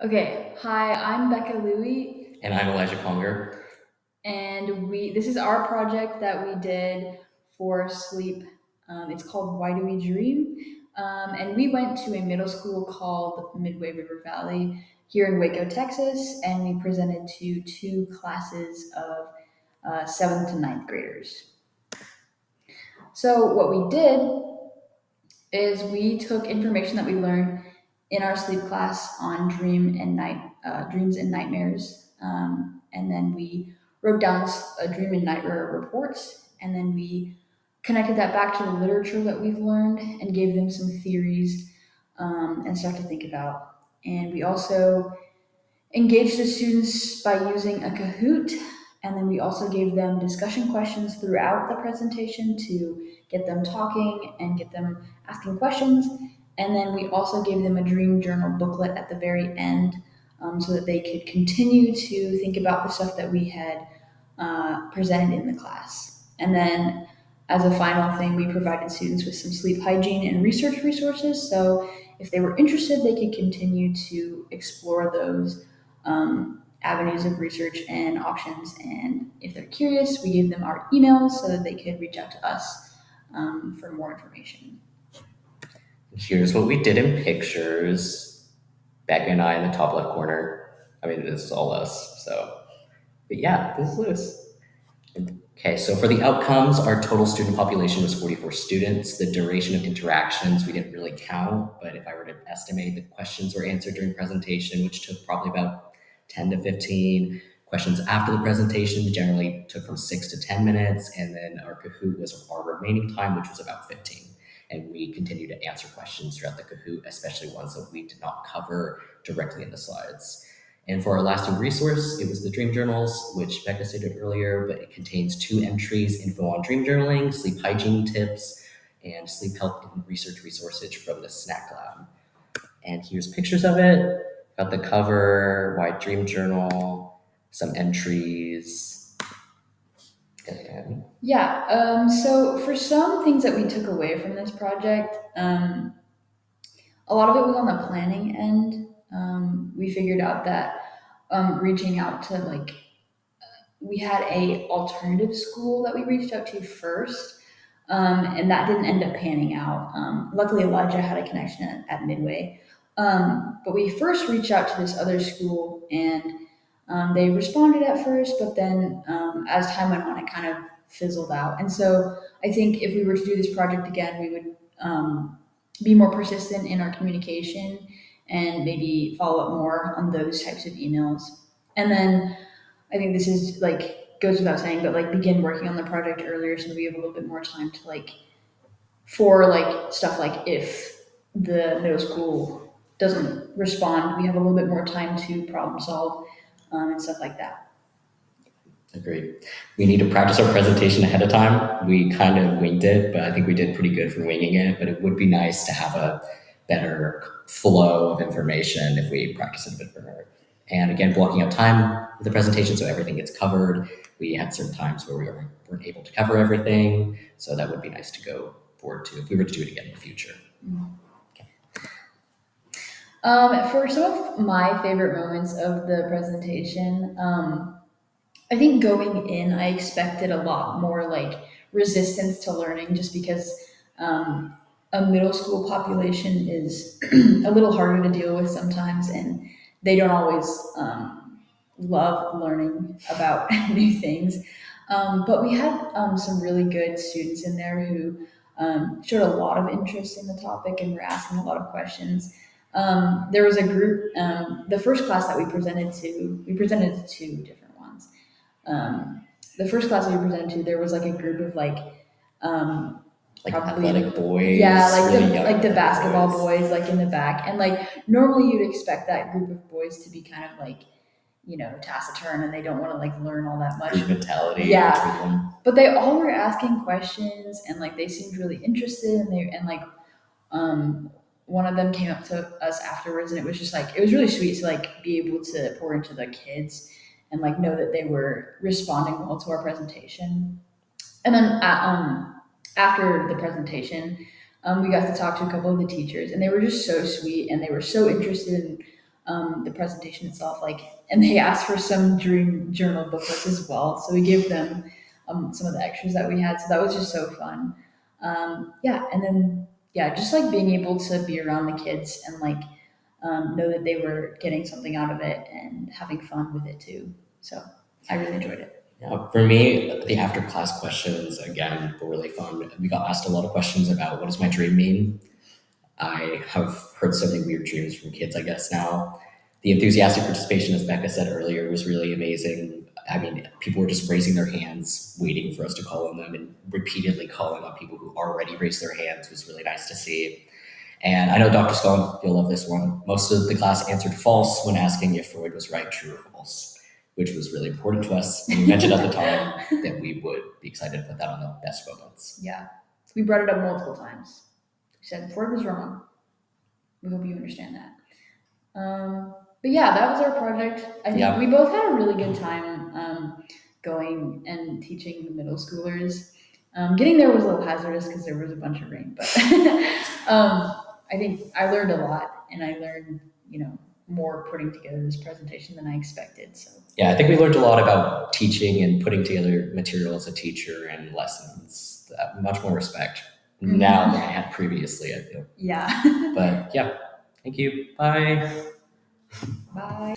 Okay, hi, I'm Becca Louie, And I'm Elijah Conger. and this is our project that we did for sleep. It's called Why Do We Dream? And we went to a middle school called Midway River Valley here in Waco, Texas, and we presented to two classes of seventh to ninth graders. So what we did is we took information that we learned in our sleep class on dreams and nightmares, and then we wrote down a dream and nightmare reports, and then we connected that back to the literature that we've learned and gave them some theories and stuff to think about. And we also engaged the students by using a Kahoot, and then we also gave them discussion questions throughout the presentation to get them talking and get them asking questions. And then we also gave them a dream journal booklet at the very end so that they could continue to think about the stuff that we had presented in the class. And then as a final thing, we provided students with some sleep hygiene and research resources. So if they were interested, they could continue to explore those avenues of research and options. And if they're curious, we gave them our emails so that they could reach out to us for more information. Here's what we did in pictures. Becca and I in the top left corner. I mean, this is all us. But yeah, this is Lewis. Okay, so for the outcomes, our total student population was 44 students. The duration of interactions, we didn't really count, but if I were to estimate, the questions were answered during presentation, which took probably about 10 to 15. Questions after the presentation generally took from 6 to 10 minutes, and then our Kahoot was our remaining time, which was about 15. And we continued to answer questions throughout the Kahoot, especially ones that we did not cover directly in the slides. And for our lasting resource, it was the dream journals, which Becca stated earlier, but it contains 2 entries: info on dream journaling, sleep hygiene tips, and sleep health and research resources from the snack lab. And here's pictures of it. Got the cover, white dream journal, some entries. And Yeah, so for some things that we took away from this project, a lot of it was on the planning end. We figured out that reaching out to we had a alternative school that we reached out to first, and that didn't end up panning out. Luckily, Elijah had a connection at Midway, but we first reached out to this other school, and they responded at first, but then as time went on, it kind of fizzled out. And so I think if we were to do this project again, we would be more persistent in our communication and maybe follow up more on those types of emails. And then I think this is goes without saying, but begin working on the project earlier so that we have a little bit more time to for stuff like if the middle school doesn't respond, we have a little bit more time to problem solve and stuff like that. agreed. We need to practice our presentation ahead of time. We kind of winged it, but I think we did pretty good for winging it. But it would be nice to have a better flow of information if we practice it a bit better. And again, blocking out time with the presentation so everything gets covered. We had certain times where we weren't able to cover everything, so that would be nice to go forward to if we were to do it again in the future. For some of my favorite moments of the presentation, I think going in, I expected a lot more resistance to learning just because a middle school population is a little harder to deal with sometimes, and they don't always love learning about new things. But we had some really good students in there who showed a lot of interest in the topic and were asking a lot of questions. There was a group, the first class that we presented to two different ones. The first class we presented to, there was a group of um, Like probably athletic boys, yeah, really young the athletic basketball boys. boys in the back, and normally you'd expect that group of boys to be kind of taciturn and they don't want to learn all that much. Group mentality Yeah, between them. but they all were asking questions and they seemed really interested, and they and um one of them came up to us afterwards, and it was just it was really sweet to be able to pour into the kids and know that they were responding well to our presentation. And then after the presentation, we got to talk to a couple of the teachers, and they were just so sweet, and they were so interested in the presentation itself, and they asked for some dream journal booklets as well. So we gave them some of the extras that we had. So that was just so fun. Yeah, and then yeah, just like being able to be around the kids and know that they were getting something out of it and having fun with it too. So I really enjoyed it. Yeah, for me, the after class questions again were really fun. We got asked a lot of questions about what does my dream mean. I have heard so many weird dreams from kids, I guess, now. The enthusiastic participation, as Becca said earlier, was really amazing. I mean, people were just raising their hands, waiting for us to call on them, and repeatedly calling on people who already raised their hands was really nice to see. And I know, Dr. Scullin, you'll love this one. Most of the class answered false when asking if Freud was right, true, or false, which was really important to us. And we mentioned at the time that we would be excited to put that on the best moments. Yeah, we brought it up multiple times. We said Freud was wrong. We hope you understand that. But yeah, that was our project. I think we both had a really good time going and teaching the middle schoolers. Getting there was a little hazardous because there was a bunch of rain, but I think I learned a lot, and I learned, more putting together this presentation than I expected. So yeah, I think we learned a lot about teaching and putting together material as a teacher and lessons. Much more respect now than I had previously, I feel. Yeah. But yeah, thank you. Bye. Bye.